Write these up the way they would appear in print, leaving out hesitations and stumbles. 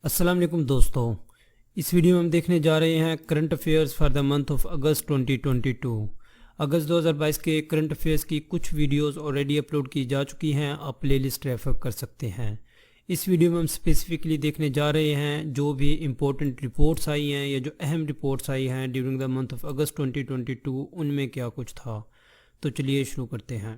السلام علیکم دوستو، اس ویڈیو میں ہم دیکھنے جا رہے ہیں current affairs for the month of August 2022۔ اگست 2022 کے کرنٹ افیئرز کی کچھ ویڈیوز آلریڈی اپلوڈ کی جا چکی ہیں، آپ پلے لسٹ ریفر کر سکتے ہیں۔ اس ویڈیو میں ہم اسپیسیفکلی دیکھنے جا رہے ہیں جو بھی امپورٹنٹ رپورٹس آئی ہیں یا جو اہم رپورٹس آئی ہیں during the month of August 2022، ان میں کیا کچھ تھا۔ تو چلیے شروع کرتے ہیں۔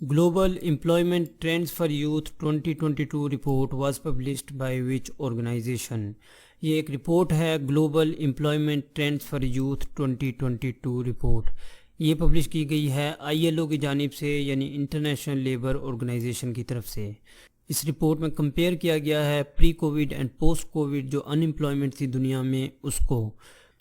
Global Employment Trends for Youth 2022 report was published by which organization؟ یہ ایک رپورٹ ہے Global Employment Trends for Youth 2022 report. یہ پبلش کی گئی ہے ILO کی جانب سے، یعنی انٹرنیشنل لیبر آرگنائزیشن کی طرف سے۔ اس رپورٹ میں کمپیئر کیا گیا ہے پری کووڈ اینڈ پوسٹ کووڈ جو ان امپلائمنٹ تھی دنیا میں اس کو۔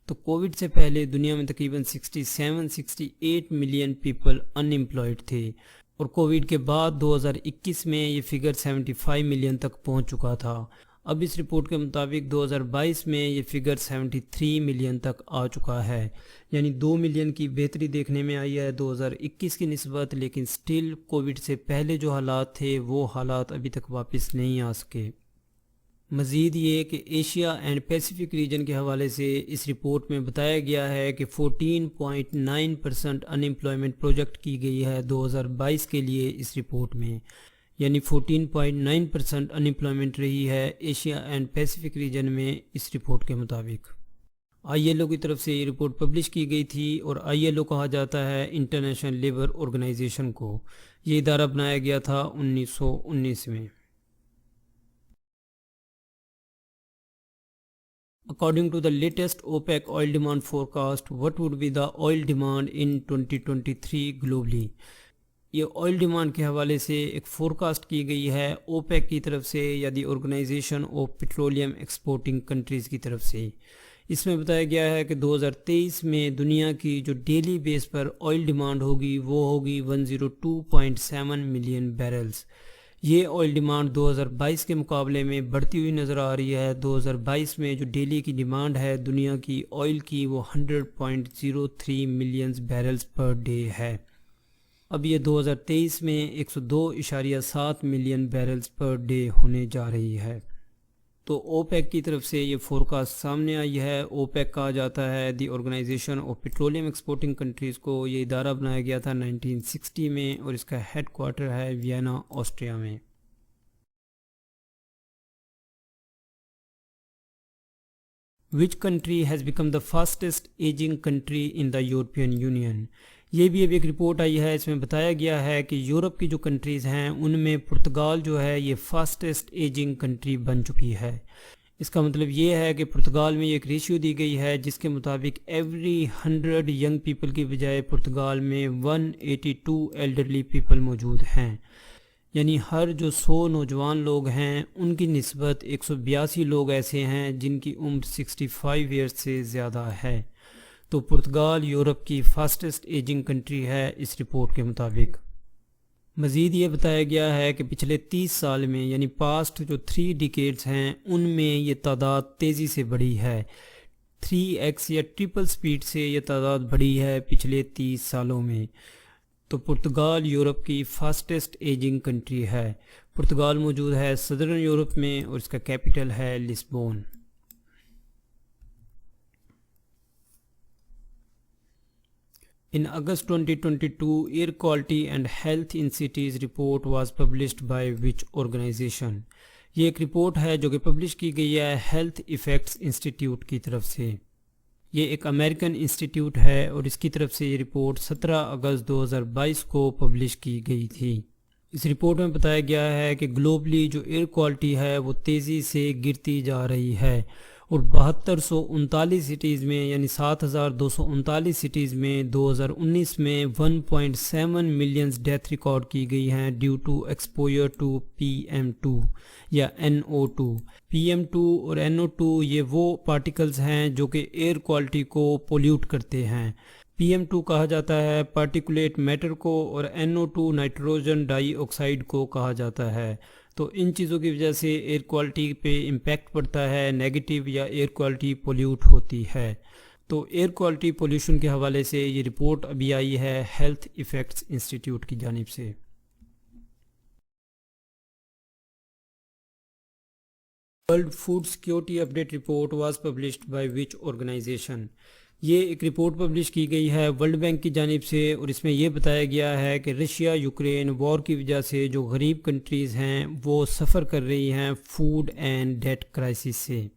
تو کووڈ سے پہلے دنیا میں تقریباً 68 ملین پیپل ان امپلائڈ تھے، اور کووڈ کے بعد 2021 میں یہ فگر 75 ملین تک پہنچ چکا تھا۔ اب اس رپورٹ کے مطابق 2022 میں یہ فگر 73 ملین تک آ چکا ہے، یعنی 2 ملین کی بہتری دیکھنے میں آئی ہے 2021 کی نسبت، لیکن سٹل کووڈ سے پہلے جو حالات تھے وہ حالات ابھی تک واپس نہیں آ سکے۔ مزید یہ کہ ایشیا اینڈ پیسیفک ریجن کے حوالے سے اس رپورٹ میں بتایا گیا ہے کہ 14.9% ان امپلائمنٹ پروجیکٹ کی گئی ہے 2022 کے لیے اس رپورٹ میں، یعنی 14.9% ان امپلائمنٹ رہی ہے ایشیا اینڈ پیسیفک ریجن میں اس رپورٹ کے مطابق۔ ILO کی طرف سے یہ رپورٹ پبلش کی گئی تھی، اور ILO کہا جاتا ہے انٹرنیشنل لیبر آرگنائزیشن کو۔ یہ ادارہ بنایا گیا تھا 1919 میں۔ According to the latest OPEC oil demand forecast, what would be the oil demand in 2023 globally؟ یہ آئل ڈیمانڈ کے حوالے سے ایک فورکاسٹ کی گئی ہے اوپیک کی طرف سے، یا the organization of petroleum exporting countries کی طرف سے۔ اس میں بتایا گیا ہے کہ 2023 میں دنیا کی جو ڈیلی بیس پر آئل ڈیمانڈ ہوگی وہ ہوگی 102.7 ملین بیرلز۔ یہ آئل ڈیمانڈ 2022 کے مقابلے میں بڑھتی ہوئی نظر آ رہی ہے۔ 2022 میں جو ڈیلی کی ڈیمانڈ ہے دنیا کی آئل کی وہ 100.03 ملینز بیرلز پر ڈے ہے۔ اب یہ 2023 میں 102.7 ملین بیرلز پر ڈے ہونے جا رہی ہے۔ تو اوپیک کی طرف سے یہ فورکاسٹ سامنے آئی ہے۔ اوپیک کہا جاتا ہے the organization of petroleum exporting countries کو۔ یہ ادارہ بنایا گیا تھا 1960 میں، اور اس کا ہیڈ کوارٹر ہے وینا، آسٹریا میں۔ Which country has become the fastest aging country in the European Union؟ یہ بھی اب ایک رپورٹ آئی ہے، اس میں بتایا گیا ہے کہ یورپ کی جو کنٹریز ہیں ان میں پرتگال جو ہے یہ فاسٹسٹ ایجنگ کنٹری بن چکی ہے۔ اس کا مطلب یہ ہے کہ پرتگال میں ایک ریشیو دی گئی ہے جس کے مطابق ایوری 100 ینگ پیپل کی بجائے پرتگال میں 182 ایلڈرلی پیپل موجود ہیں، یعنی ہر جو 100 نوجوان لوگ ہیں ان کی نسبت 182 لوگ ایسے ہیں جن کی عمر 65 ایئرز سے زیادہ ہے۔ تو پرتگال یورپ کی فاسٹسٹ ایجنگ کنٹری ہے اس رپورٹ کے مطابق۔ مزید یہ بتایا گیا ہے کہ پچھلے 30 سال میں، یعنی پاسٹ جو 3 ڈیکیڈز ہیں ان میں یہ تعداد تیزی سے بڑھی ہے۔ 3x یا ٹرپل سپیڈ سے یہ تعداد بڑھی ہے پچھلے 30 سالوں میں۔ تو پرتگال یورپ کی فاسٹسٹ ایجنگ کنٹری ہے۔ پرتگال موجود ہے صدرن یورپ میں، اور اس کا کیپٹل ہے لسبون۔ In August 2022, Air Quality and Health in Cities report was published by which organization؟ یہ ایک رپورٹ ہے جو کہ پبلش کی گئی ہے ہیلتھ ایفیکٹس انسٹیٹیوٹ کی طرف سے۔ یہ ایک امریکن انسٹیٹیوٹ ہے، اور اس کی طرف سے یہ رپورٹ 17 اگست 2022 کو پبلش کی گئی تھی۔ اس رپورٹ میں بتایا گیا ہے کہ گلوبلی جو ایئر کوالٹی ہے وہ تیزی سے گرتی جا رہی ہے، اور 7239 سٹیز میں، یعنی 7239 سٹیز میں 2019 میں 1.7 ملینز ڈیتھ ریکارڈ کی گئی ہیں due to exposure to PM2 یا NO2۔ PM2 اور NO2 یہ وہ پارٹیکلز ہیں جو کہ ایئر کوالٹی کو پولیوٹ کرتے ہیں۔ PM2 کہا جاتا ہے پارٹیکولیٹ میٹر کو، اور NO2 نائٹروجن ڈائی آکسائڈ کو کہا جاتا ہے۔ تو ان چیزوں کی وجہ سے ایئر کوالٹی پہ امپیکٹ پڑتا ہے نیگیٹو، یا ایئر کوالٹی پولیوٹ ہوتی ہے۔ تو ایئر کوالٹی پولیوشن کے حوالے سے یہ رپورٹ ابھی آئی ہے ہیلتھ ایفیکٹس انسٹیٹیوٹ کی جانب سے۔ World food security update report was published by which organisation? یہ ایک رپورٹ پبلش کی گئی ہے ورلڈ بینک کی جانب سے، اور اس میں یہ بتایا گیا ہے کہ رشیا یوکرین وار کی وجہ سے جو غریب کنٹریز ہیں وہ سفر کر رہی ہیں فوڈ اینڈ ڈیٹ کرائسس سے،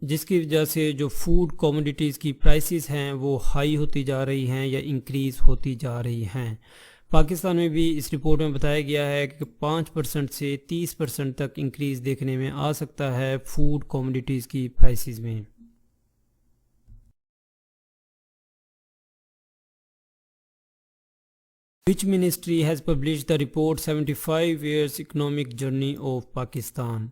جس کی وجہ سے جو فوڈ کوموڈیٹیز کی پرائسز ہیں وہ ہائی ہوتی جا رہی ہیں یا انکریز ہوتی جا رہی ہیں۔ پاکستان میں بھی اس رپورٹ میں بتایا گیا ہے کہ 5% سے 30% تک انکریز دیکھنے میں آ سکتا ہے فوڈ کوموڈیٹیز کی پرائسز میں۔ Which ministry has published the report 75 years economic journey of Pakistan؟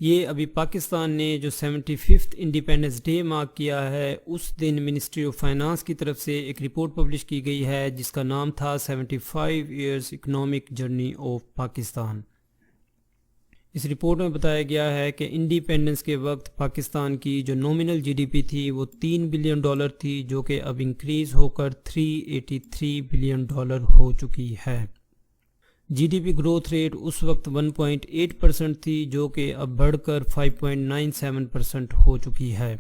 یہ ابھی پاکستان نے جو 75th انڈیپینڈنس ڈے مارک کیا ہے اس دن منسٹری آف فائنانس کی طرف سے ایک رپورٹ پبلش کی گئی ہے جس کا نام تھا 75 years economic journey of Pakistan. اس رپورٹ میں بتایا گیا ہے کہ انڈیپینڈنس کے وقت پاکستان کی جو نومنل جی ڈی پی تھی وہ $3 بلین تھی، جو کہ اب انکریز ہو کر $383 بلین ہو چکی ہے۔ G D P growth rate اس وقت 1.8% تھی، جو کہ اب بڑھ کر 5.97% ہو چکی ہے۔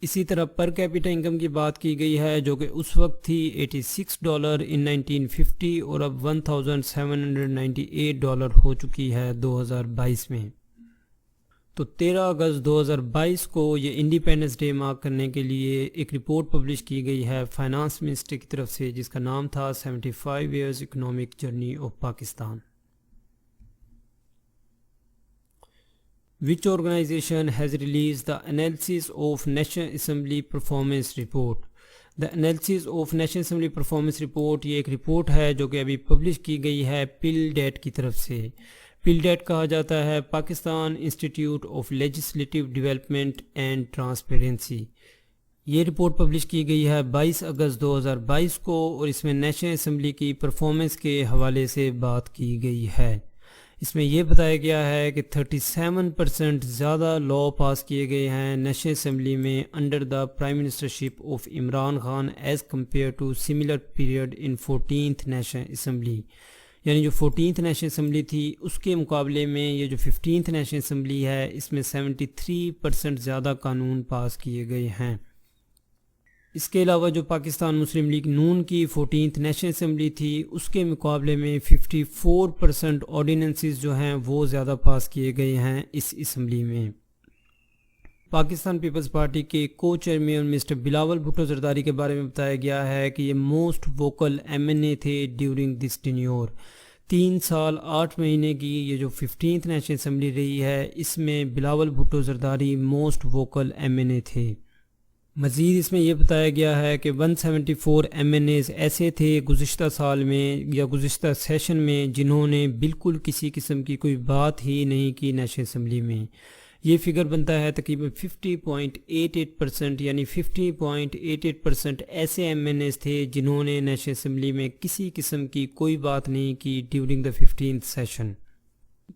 اسی طرح پر کیپیٹا انکم کی بات کی گئی ہے جو کہ اس وقت تھی $86 in 1950 اور اب $1,798 ہو چکی ہے 2022 میں۔ تو 13 اگست 2022 کو یہ انڈیپینڈنس ڈے مارک کرنے کے لیے ایک رپورٹ پبلش کی گئی ہے فائنانس منسٹر کی طرف سے جس کا نام تھا 75 years economic journey of Pakistan. Which organization has released the analysis of National Assembly Performance Report؟ The analysis of National Assembly Performance Report یہ ایک رپورٹ ہے جو کہ ابھی پبلش کی گئی ہے پل ڈیٹ کی طرف سے۔ پل ڈیٹ کہا جاتا ہے Pakistan institute of legislative development and transparency. یہ رپورٹ پبلش کی گئی ہے 22 اگست 2022 کو، اور اس میں نیشنل اسمبلی کی پرفارمنس کے حوالے سے بات کی گئی ہے۔ اس میں یہ بتایا گیا ہے کہ 37% زیادہ لا پاس کیے گئے ہیں نیشنل اسمبلی میں under the prime ministership of Imran Khan as compare to similar period in 14th national assembly, یعنی جو 14th نیشنل اسمبلی تھی اس کے مقابلے میں یہ جو 15th نیشنل اسمبلی ہے اس میں 73% زیادہ قانون پاس کیے گئے ہیں۔ اس کے علاوہ جو پاکستان مسلم لیگ نون کی 14th نیشنل اسمبلی تھی اس کے مقابلے میں 54% آرڈیننسز جو ہیں وہ زیادہ پاس کیے گئے ہیں اس اسمبلی میں۔ پاکستان پیپلز پارٹی کے کو چیئرمین مسٹر بلاول بھٹو زرداری کے بارے میں بتایا گیا ہے کہ یہ most vocal M N A تھے ڈیورنگ دس ٹینیور۔ 3 سال 8 مہینے کی یہ جو 15th نیشنل اسمبلی رہی ہے اس میں Bilawal Bhutto Zardari most vocal M N A تھے۔ مزید اس میں یہ بتایا گیا ہے کہ 174 ایم این ایز ایسے تھے گزشتہ سال میں یا گزشتہ سیشن میں جنہوں نے بالکل کسی قسم کی کوئی بات ہی نہیں کی نیشنل اسمبلی میں۔ یہ فگر بنتا ہے تقریباً 50.88%، یعنی 50.88% ایسے ایم این ایز تھے جنہوں نے نیشنل اسمبلی میں کسی قسم کی کوئی بات نہیں کی ڈیورنگ دا 15th سیشن۔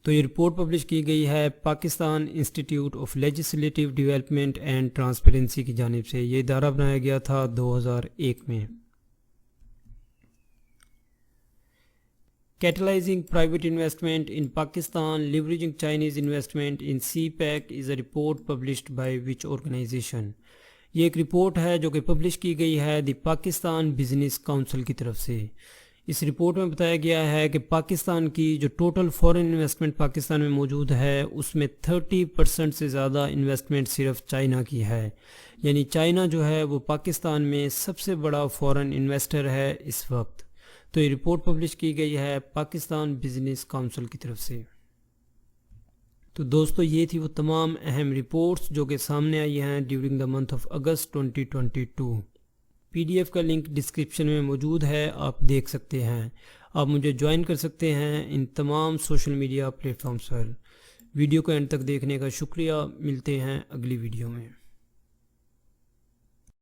تو یہ رپورٹ پبلش کی گئی ہے Pakistan institute of legislative development and transparency کی جانب سے۔ یہ ادارہ بنایا گیا تھا 2001 میں۔ Catalyzing private investment in Pakistan, leveraging Chinese investment in CPEC is a report published by which organization؟ یہ ایک رپورٹ ہے جو کہ پبلش کی گئی ہے دی پاکستان بزنس کونسل کی طرف سے۔ اس رپورٹ میں بتایا گیا ہے کہ پاکستان کی جو ٹوٹل فورن انویسٹمنٹ پاکستان میں موجود ہے اس میں 30% سے زیادہ انویسٹمنٹ صرف چائنا کی ہے، یعنی چائنا جو ہے وہ پاکستان میں سب سے بڑا فورن انویسٹر ہے اس وقت۔ تو یہ رپورٹ پبلش کی گئی ہے پاکستان بزنس کونسل کی طرف سے۔ تو دوستو یہ تھی وہ تمام اہم رپورٹس جو کہ سامنے آئی ہیں during the month of August 2022۔ P D F کا لنک ڈسکرپشن میں موجود ہے، آپ دیکھ سکتے ہیں۔ آپ مجھے جوائن کر سکتے ہیں ان تمام سوشل میڈیا پلیٹ فارمز پر۔ ویڈیو کو اینڈ تک دیکھنے کا شکریہ، ملتے ہیں اگلی ویڈیو میں۔